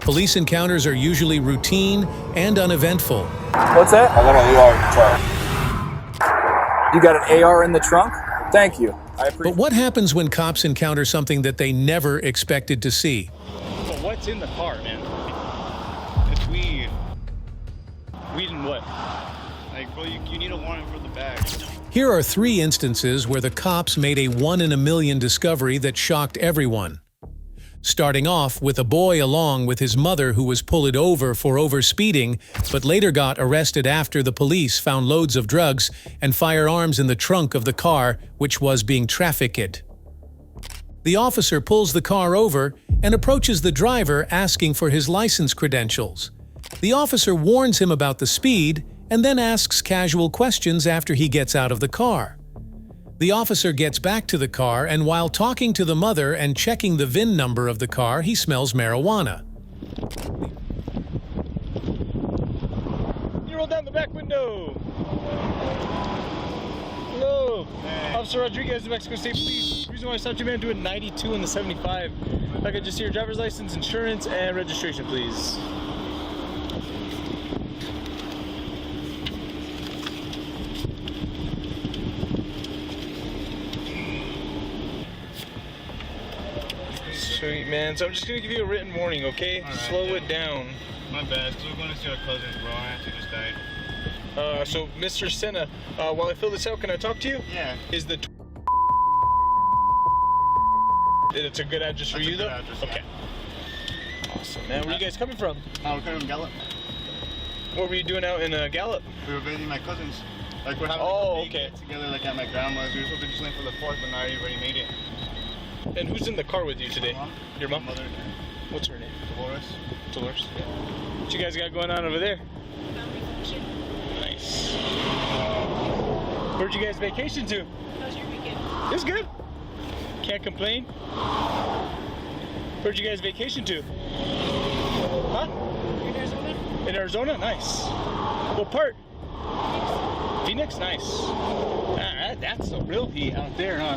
Police encounters are usually routine and uneventful. What's that? I got an AR in the trunk. You got an AR in the trunk? Thank you. I appreciate But what happens when cops encounter something that they never expected to see? But what's in the car, man? It's weed. Weed and what? Like, bro, you need a warrant for the bag. Here are 3 instances where the cops made a 1 in a million discovery that shocked everyone. Starting off with a boy along with his mother who was pulled over for overspeeding, but later got arrested after the police found loads of drugs and firearms in the trunk of the car which was being trafficked. The officer pulls the car over and approaches the driver asking for his license credentials. The officer warns him about the speed and then asks casual questions after he gets out of the car. The officer gets back to the car, and while talking to the mother and checking the VIN number of the car, he smells marijuana. You roll down the back window. Hello. Hey. Officer Rodriguez, New Mexico State Police. The reason why I stopped you, man, doing 92 and the 75. If I could just see your driver's license, insurance, and registration, please. Sweet, man. So I'm just gonna give you a written warning, okay? Right, slow it down. My bad. So we're going to see our cousins, bro. I actually just died. So Mr. Senna, while I fill this out, can I talk to you? Yeah. Is the it's a good address for you, though? Address, okay. Yeah. Awesome, man. Where are you guys coming from? We're coming from Gallup. What were you doing out in Gallup? We were visiting my cousins. Like, we're having Oh, a big okay. get together, like, at my grandma's. We were supposed to just leave for the 4th, but now I already made it. And who's in the car with you today? My mom. Your mom? My mother. What's her name? Dolores. Dolores. Yeah. What you guys got going on over there? Family function. Nice. Where'd you guys vacation to? How's your weekend? It's good. Can't complain. Where'd you guys vacation to? Huh? In Arizona? In Arizona? Nice. What part? Phoenix? Nice. That's a real heat out there, huh?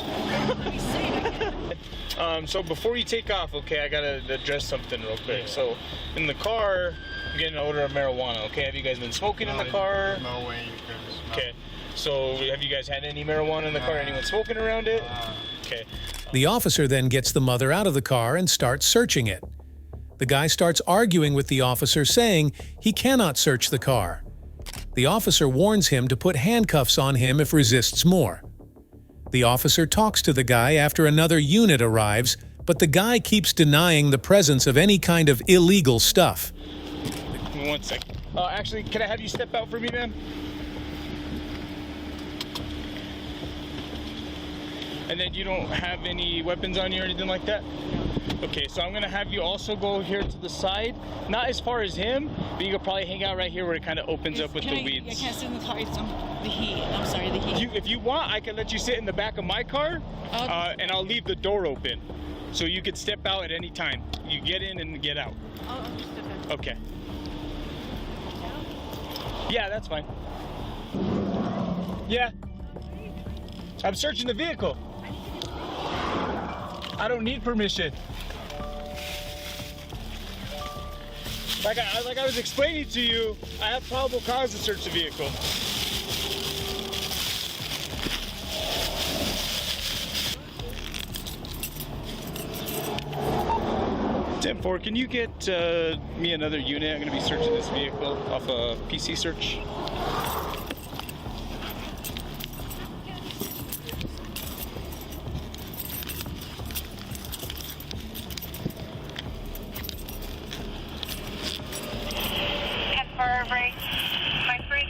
We say So before you take off, okay, I gotta address something real quick. So, in the car, I'm getting an odor of marijuana, okay? Have you guys been smoking in the car? No way you could smell. Okay. So, have you guys had any marijuana in the car? Anyone smoking around it? Okay. The officer then gets the mother out of the car and starts searching it. The guy starts arguing with the officer, saying he cannot search the car. The officer warns him to put handcuffs on him if resists more. The officer talks to the guy after another unit arrives, but the guy keeps denying the presence of any kind of illegal stuff. 1 sec. Actually, can I have you step out for me, man? And then you don't have any weapons on you or anything like that? Okay, so I'm gonna have you also go here to the side. Not as far as him, but you could probably hang out right here where it kind of opens up with the weeds. I can't sit in the car. It's the heat. I'm sorry, the heat. If you want, I can let you sit in the back of my car, Okay. and I'll leave the door open. So you could step out at any time. You get in and get out. I'll just step in. Okay. Yeah, that's fine. Yeah. I'm searching the vehicle. I don't need permission. Like I was explaining to you, I have probable cause to search the vehicle. 10-4, can you get me another unit? I'm going to be searching this vehicle off a PC search. Break. My free.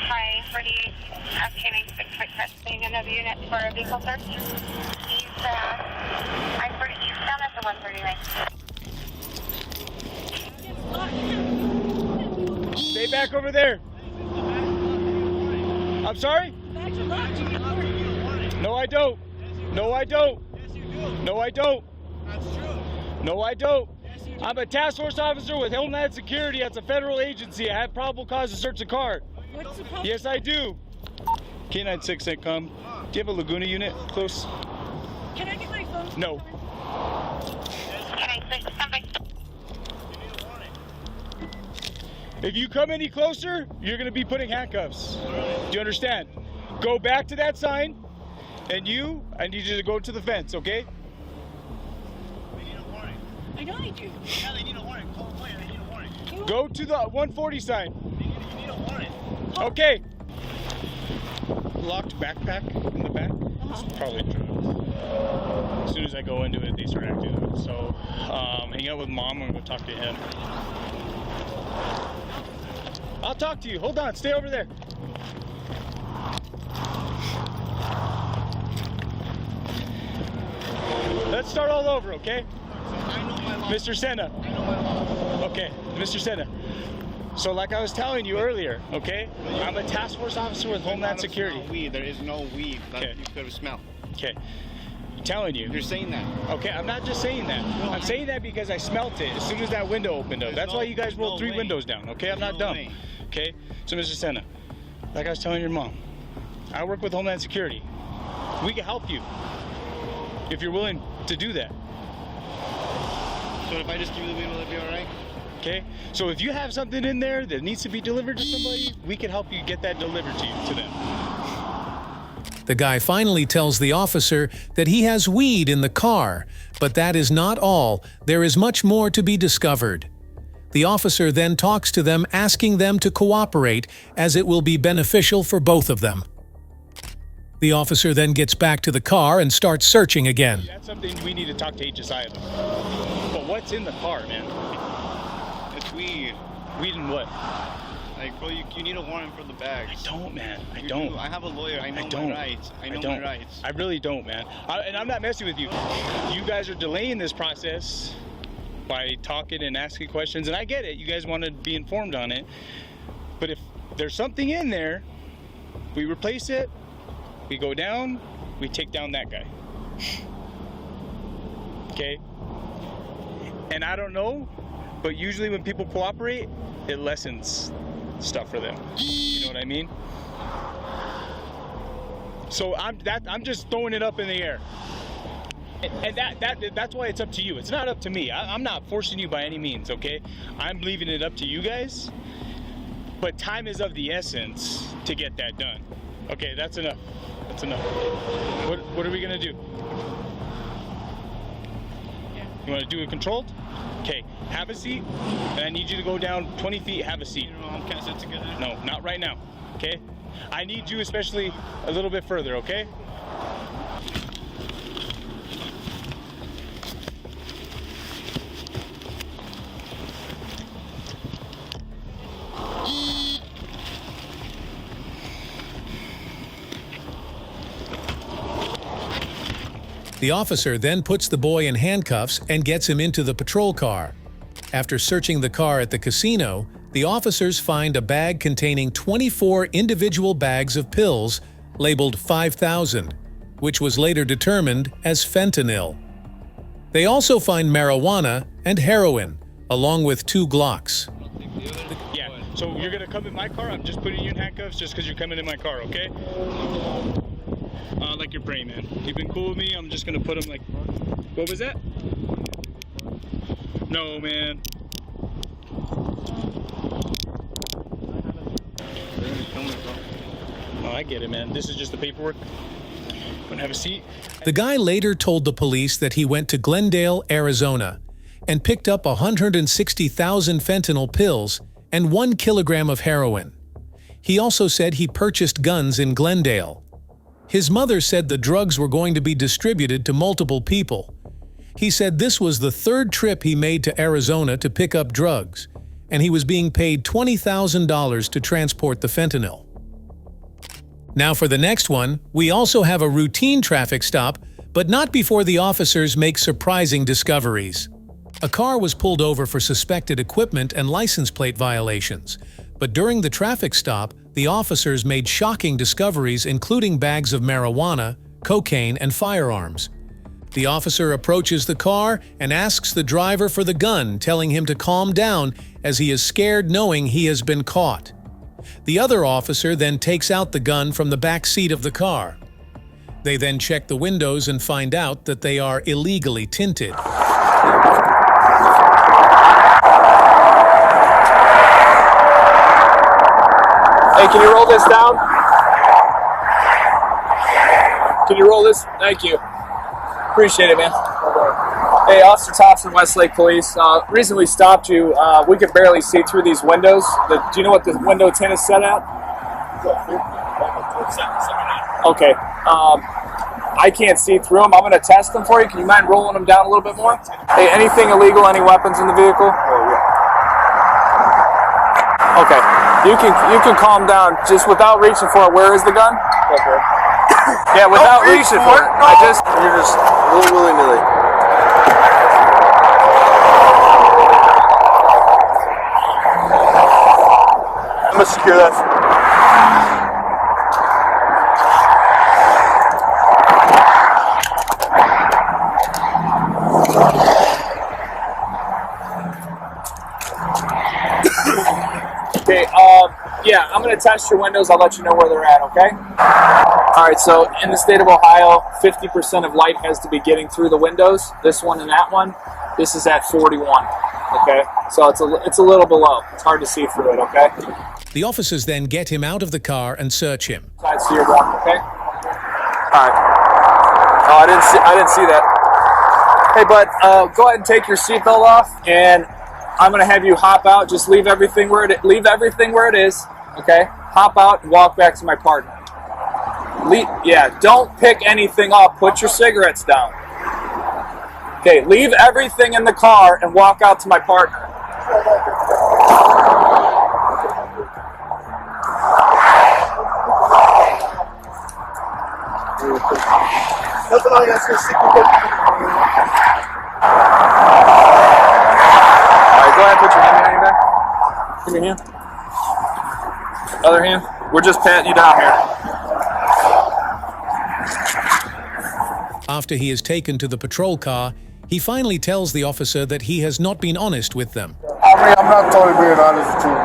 Hi, 48. Asking a quick testing another unit for a vehicle search. He's down at the 139. Stay back over there. I'm sorry? No, I don't. No, I don't. No, I don't. That's true. No, I don't. I'm a task force officer with Homeland Security. That's a federal agency. I have probable cause to search a car. What's the problem? Yes, I do. K96 that come. Do you have a Laguna unit close? Can I get my phone? No. K96, something. If you come any closer, you're going to be putting handcuffs. Do you understand? Go back to that sign, and I need you to go to the fence, okay? They need a warning. I know I do. Yeah, they need a warning. Call away. They need a warning. Go to the 140 sign. You need a warning. Okay. Locked backpack in the back. It's probably drugs. As soon as I go into it, they start acting up. So, hang out with mom. I'm going to go talk to him. I'll talk to you. Hold on. Stay over there. Let's start all over, okay? Mr. Senna. Okay, Mr. Senna. So like I was telling you earlier, okay? I'm a task force officer with Homeland Security. Weed. There is no weed that Okay. you could smell. Okay. I'm telling you. You're saying that. Okay, I'm not just saying that. I'm saying that because I smelt it as soon as that window opened up. That's why you guys rolled 3 windows down, okay? I'm not dumb. Okay? So Mr. Senna, like I was telling your mom, I work with Homeland Security. We can help you if you're willing to do that. So if I just give you the weed, will it be alright? Okay? So if you have something in there that needs to be delivered to somebody, we can help you get that delivered to them. The guy finally tells the officer that he has weed in the car, but that is not all. There is much more to be discovered. The officer then talks to them, asking them to cooperate, as it will be beneficial for both of them. The officer then gets back to the car and starts searching again. That's something we need to talk to HSI about. But what's in the car, man? It's weed. Weed and what? Like, bro, you need a warrant for the bags. I don't, man. I You don't. do. I have a lawyer. I know don't. my rights. I know don't. my rights. I really don't, man. And I'm not messing with you. You guys are delaying this process by talking and asking questions, and I get it. You guys want to be informed on it. But if there's something in there, we replace it, we go down, we take down that guy. Okay? And I don't know, but usually when people cooperate, it lessens stuff for them. You know what I mean? So I'm just throwing it up in the air. And that's why it's up to you. It's not up to me. I'm not forcing you by any means, okay? I'm leaving it up to you guys. But time is of the essence to get that done. Okay, that's enough. That's enough. What are we gonna do? You wanna do it controlled? Okay, have a seat. And I need you to go down 20 feet, have a seat. Can I sit together? No, not right now, okay? I need you especially a little bit further, okay? The officer then puts the boy in handcuffs and gets him into the patrol car. After searching the car at the casino, the officers find a bag containing 24 individual bags of pills labeled 5,000, which was later determined as fentanyl. They also find marijuana and heroin, along with 2 Glocks. Yeah, so you're gonna come in my car. I'm just putting you in handcuffs just because you're coming in my car, okay? Like you're praying, man. You've been cool with me. I'm just gonna put them like. What was that? No, man. Oh, I get it, man. This is just the paperwork. Wanna have a seat? The guy later told the police that he went to Glendale, Arizona, and picked up 160,000 fentanyl pills and 1 kilogram of heroin. He also said he purchased guns in Glendale. His mother said the drugs were going to be distributed to multiple people. He said this was the 3rd trip he made to Arizona to pick up drugs, and he was being paid $20,000 to transport the fentanyl. Now for the next one, we also have a routine traffic stop, but not before the officers make surprising discoveries. A car was pulled over for suspected equipment and license plate violations, but during the traffic stop, the officers made shocking discoveries including bags of marijuana, cocaine, and firearms. The officer approaches the car and asks the driver for the gun, telling him to calm down as he is scared knowing he has been caught. The other officer then takes out the gun from the back seat of the car. They then check the windows and find out that they are illegally tinted. Hey, can you roll this down? Can you roll this? Thank you. Appreciate it, man. Hey, Officer Thompson, Westlake Police. Reason we stopped you, we could barely see through these windows. Do you know what the window tint is set at? Okay. I can't see through them. I'm going to test them for you. Can you mind rolling them down a little bit more? Hey, anything illegal? Any weapons in the vehicle? Okay. You can calm down just without reaching for it. Where is the gun? Okay. Yeah, without reaching for it. No. You're just willy-nilly. I'm gonna secure that. Okay, yeah, I'm going to test your windows. I'll let you know where they're at, okay? All right, so in the state of Ohio, 50% of light has to be getting through the windows. This one and that one. This is at 41, okay? So it's a little below. It's hard to see through it, okay? The officers then get him out of the car and search him. Side so you're warm, okay? All right. Oh, I didn't see that. Hey, bud, go ahead and take your seatbelt off, and I'm gonna have you hop out. Just leave everything where it is. Okay? Hop out and walk back to my partner. Yeah, don't pick anything up. Put your cigarettes down. Okay, leave everything in the car and walk out to my partner. Go ahead, put your hand behind your back. Give me your hand. Other hand. We're just patting you down here. After he is taken to the patrol car, he finally tells the officer that he has not been honest with them. I mean, I'm not totally being honest with you.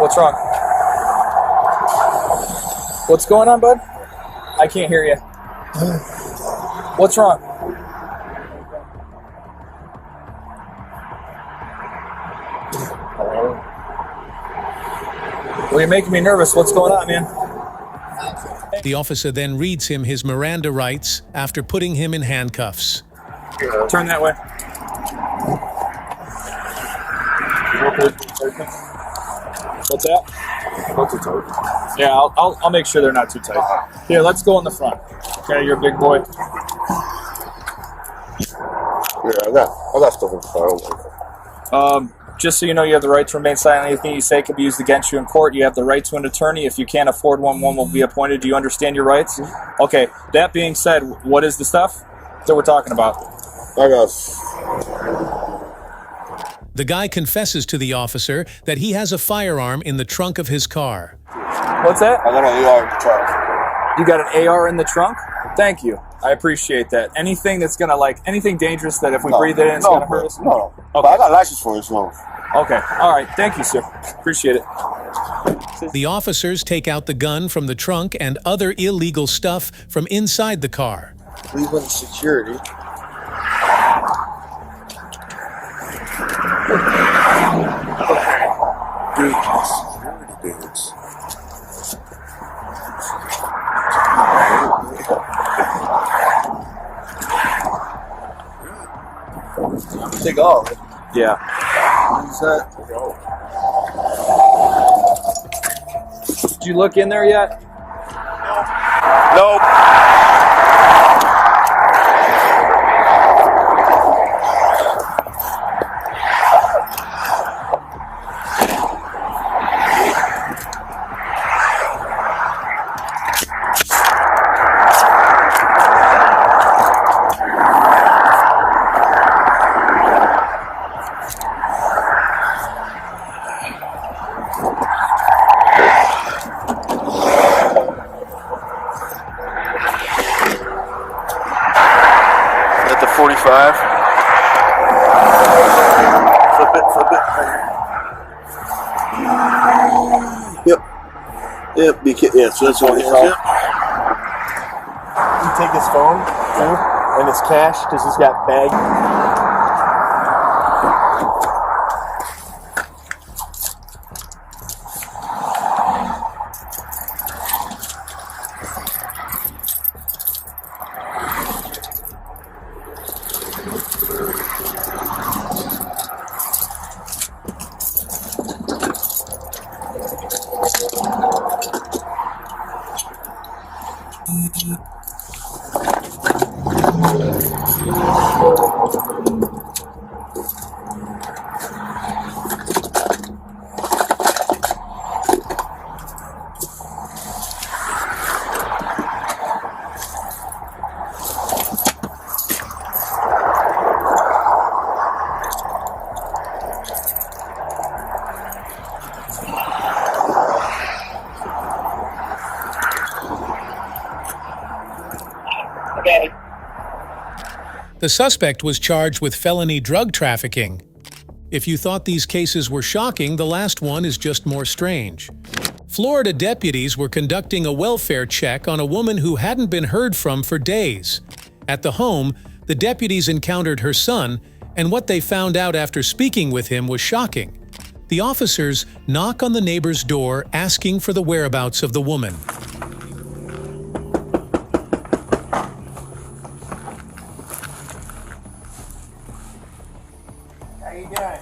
What's wrong? What's going on, bud? I can't hear you. What's wrong? Well, you're making me nervous. What's going on, man? The officer then reads him his Miranda rights after putting him in handcuffs. Turn that way. What's that? Not too tight. Yeah, I'll make sure they're not too tight. Here, let's go in the front. Okay, you're a big boy. Yeah, I got stuff in the file. Just so you know, you have the right to remain silent. Anything you say can be used against you in court. You have the right to an attorney. If you can't afford one will be appointed. Do you understand your rights? Okay, that being said, what is the stuff that we're talking about? I got. The guy confesses to the officer that he has a firearm in the trunk of his car. What's that? I got an AR in the trunk. You got an AR in the trunk? Thank you. I appreciate that. Anything that's gonna anything dangerous that if we breathe it in, it's gonna hurt us? No. Okay. But I got a license for it, so. Okay. All right. Thank you, sir. Appreciate it. The officers take out the gun from the trunk and other illegal stuff from inside the car. Leaving security. Dudes. Take off. Yeah. What's that? Did you look in there yet? Nope. At the 45. Flip it. Yep, yeah, so that's what it is. Yep. You take his phone, too, and his cash, because he's got bags. Okay. The suspect was charged with felony drug trafficking. If you thought these cases were shocking, the last one is just more strange. Florida deputies were conducting a welfare check on a woman who hadn't been heard from for days. At the home, the deputies encountered her son, and what they found out after speaking with him was shocking. The officers knock on the neighbor's door asking for the whereabouts of the woman. How you doing?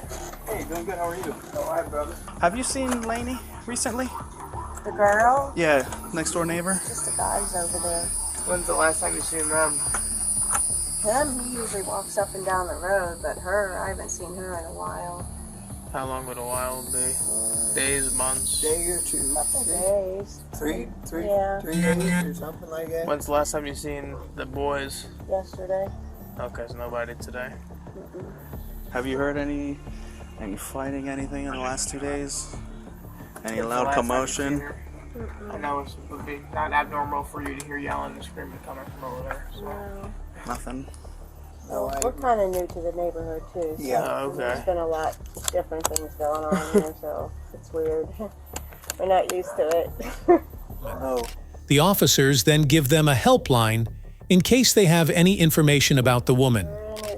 Hey, doing good. How are you? All right, brother. Have you seen Lainey recently? The girl? Yeah, next door neighbor. Just the guys over there. When's the last time you seen them? Him, he usually walks up and down the road, but her, I haven't seen her in a while. How long would a while be? Days, months? Day or two. Couple days. Three Yeah. 3 days or something like that. When's the last time you seen the boys? Yesterday. Okay, so nobody today. Have you heard any fighting, anything in the last 2 days? Any When's the loud last time you commotion? seen her? I know it would be not abnormal for you to hear yelling and screaming coming from over there. So. No. Nothing. We're kind of new to the neighborhood, too. So Yeah. Oh, okay. There's been a lot different things going on here, so it's weird. We're not used to it. Oh. The officers then give them a helpline in case they have any information about the woman.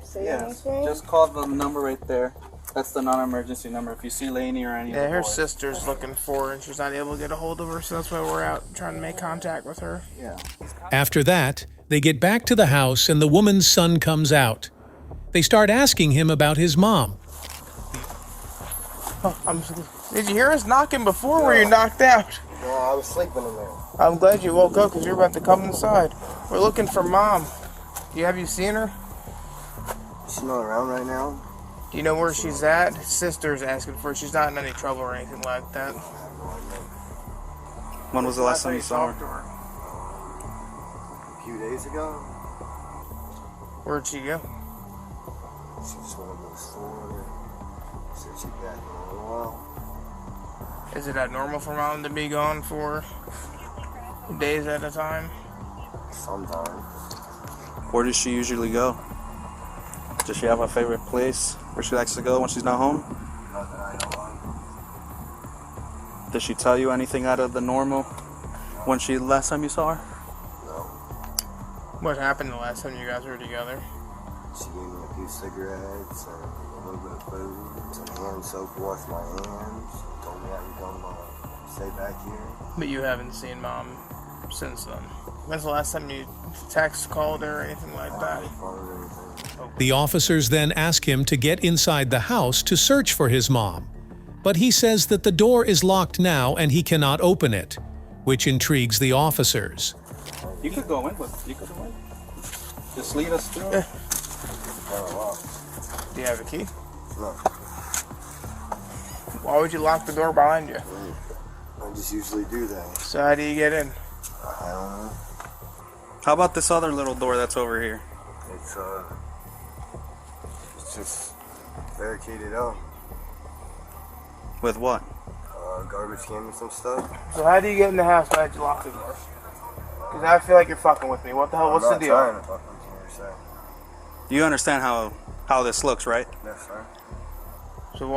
See Yes. anything? Just call the number right there. That's the non-emergency number. If you see Lainey or any of Yeah, the her boys. sister's looking for her and she's not able to get a hold of her, so that's why we're out trying to make contact with her. Yeah. After that, they get back to the house and the woman's son comes out. They start asking him about his mom. Did you hear us knocking before? Were you knocked out? No, I was sleeping in there. I'm glad you woke up because you're about to come inside. We're looking for Mom. Have you seen her? She's not around right now. Do you know where she's at? His sister's asking for her. She's not in any trouble or anything like that. When was the last time you saw talked her? to her? A few days ago, Where'd she go? she just went to the store. Said she'd be back in a little while. Is it abnormal for Mom to be gone for days at a time? Sometimes. Where does she usually go? Does she have a favorite place where she likes to go when she's not home? Not that I know of. Did she tell you anything out of the normal when last time you saw her? No. What happened the last time you guys were together? She gave me a few cigarettes and a little bit of food. Some hand soap to wash my hands. Told me I could come stay back here. But you haven't seen Mom since then. When's the last time you text, called her, or anything like that? The officers then ask him to get inside the house to search for his mom. But he says that the door is locked now and he cannot open it, which intrigues the officers. You could go in with. You could go in. Just lead us through. Yeah. Do you have a key? No. Why would you lock the door behind you? I just usually do that. So how do you get in? I don't know. How about this other little door that's over here? It's just barricaded up. With what? Garbage can and some stuff. So how do you get in the house? Why did you lock the door? Because I feel like you're fucking with me. What the hell? What's the deal? I'm not trying to fuck with you, sir. You understand how this looks, right? Yes, sir. So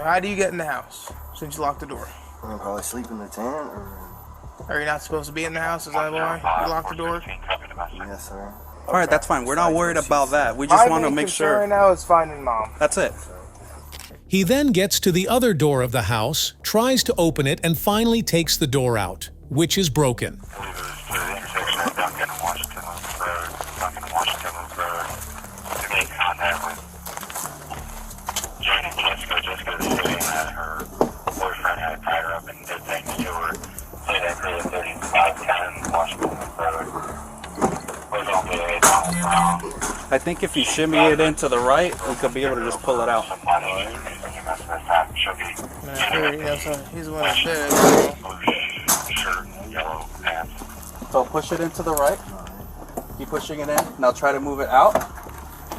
how do you get in the house since you locked the door? I'm probably sleep in the tent or Are you not supposed to be in the house? Is that why you locked the door? Yes, sir. All right, that's fine. We're not worried about that. We just want to make sure. Right now is finding mom. That's it. He then gets to the other door of the house, tries to open it, and finally takes the door out, which is broken. I think if you shimmy it into the right, we could be able to just pull it out. He's the one that did it. So push it into the right. Keep pushing it in. Now try to move it out,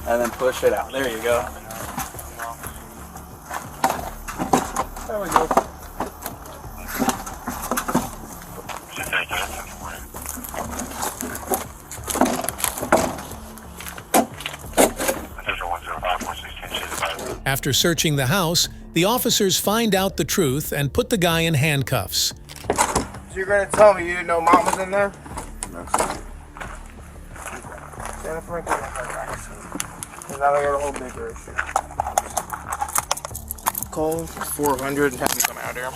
and then push it out. There you go. There we go. After searching the house, the officers find out the truth and put the guy in handcuffs. So you're going to tell me you didn't know mom was in there? No, sir. Jennifer and because now they got a whole bigger issue. Call 400 and have them come out here.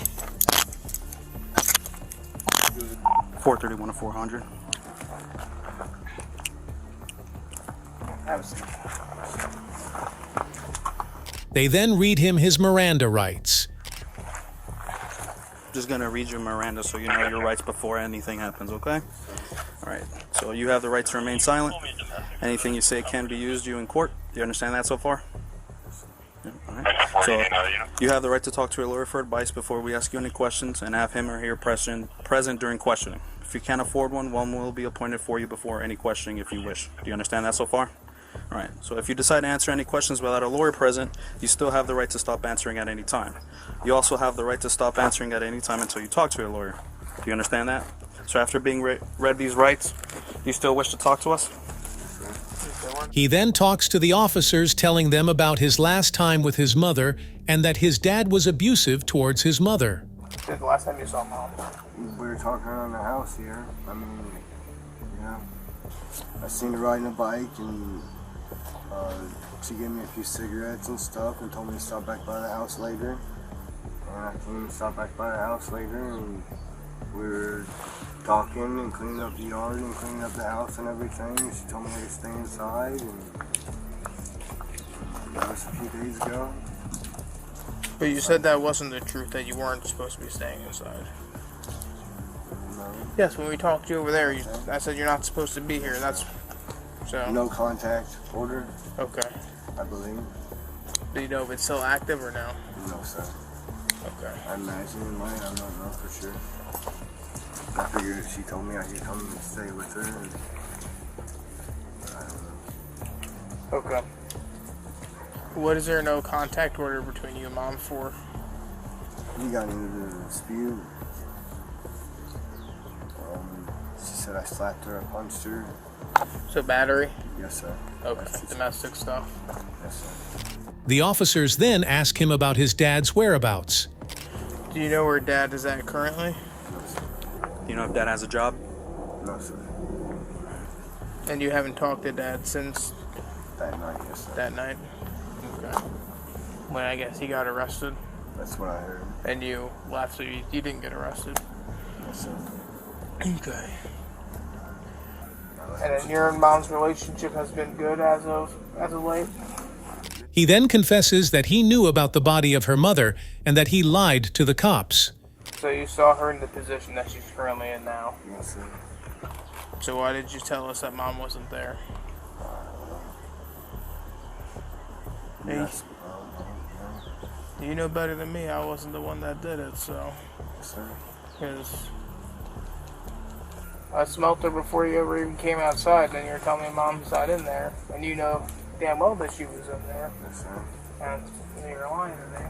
431 to 400. They then read him his Miranda rights. Just gonna read your Miranda so you know your rights before anything happens, okay? Alright, so you have the right to remain silent. Anything you say can be used you in court. Do you understand that so far? Yeah, alright. So you have the right to talk to a lawyer for advice before we ask you any questions and have him or her present during questioning. If you can't afford one will be appointed for you before any questioning if you wish. Do you understand that so far? Alright, so if you decide to answer any questions without a lawyer present, you still have the right to stop answering at any time. You also have the right to stop answering at any time until you talk to your lawyer. Do you understand that? So after being read these rights, you still wish to talk to us? He then talks to the officers, telling them about his last time with his mother and that his dad was abusive towards his mother. When's the last time you saw mom? We were talking around the house here. I mean, you know, I seen her riding a bike and she gave me a few cigarettes and stuff and told me to stop back by the house later. And I came and stopped back by the house later and we were talking and cleaning up the yard and cleaning up the house and everything. She told me to stay inside and that was a few days ago. But you said that wasn't the truth, that you weren't supposed to be staying inside. No. Yes, when we talked to you over there, I said you're not supposed to be here. That's so. No contact order. Okay. I believe. Do you know if it's still active or no? No, sir. Okay. I imagine it might. I don't know for sure. I figured if she told me I could come and stay with her. And I don't know. Okay. What is there no contact order between you and mom for? We got into the dispute. She said I slapped her, I punched her. So battery? Yes, sir. Okay. Domestic stuff. Yes, sir. The officers then ask him about his dad's whereabouts. Do you know where dad is at currently? No, sir. Do you know if dad has a job? No, sir. And you haven't talked to dad since That night, yes, sir. that night? Okay. When I guess he got arrested That's what I heard. and you left, so you didn't get arrested. Yes, sir. Okay. And then your and mom's relationship has been good as of late? He then confesses that he knew about the body of her mother and that he lied to the cops. So you saw her in the position that she's currently in now? Yes, sir. So why did you tell us that mom wasn't there? Yes. You know better than me. I wasn't the one that did it, so. Yes, sir. Because I smelt her before you ever even came outside, and you're telling me mom's not in there, and you know damn well that she was in there. Yes, sir. And you're lying to me.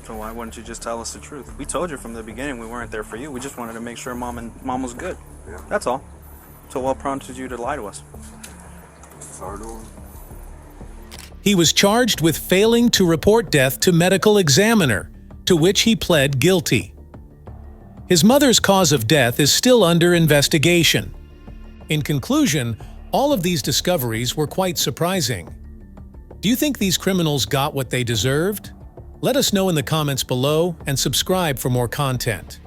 So why wouldn't you just tell us the truth? We told you from the beginning we weren't there for you. We just wanted to make sure mom was good. Yeah. That's all. So what prompted you to lie to us? Sorry. He was charged with failing to report death to medical examiner, to which he pled guilty. His mother's cause of death is still under investigation. In conclusion, all of these discoveries were quite surprising. Do you think these criminals got what they deserved? Let us know in the comments below and subscribe for more content.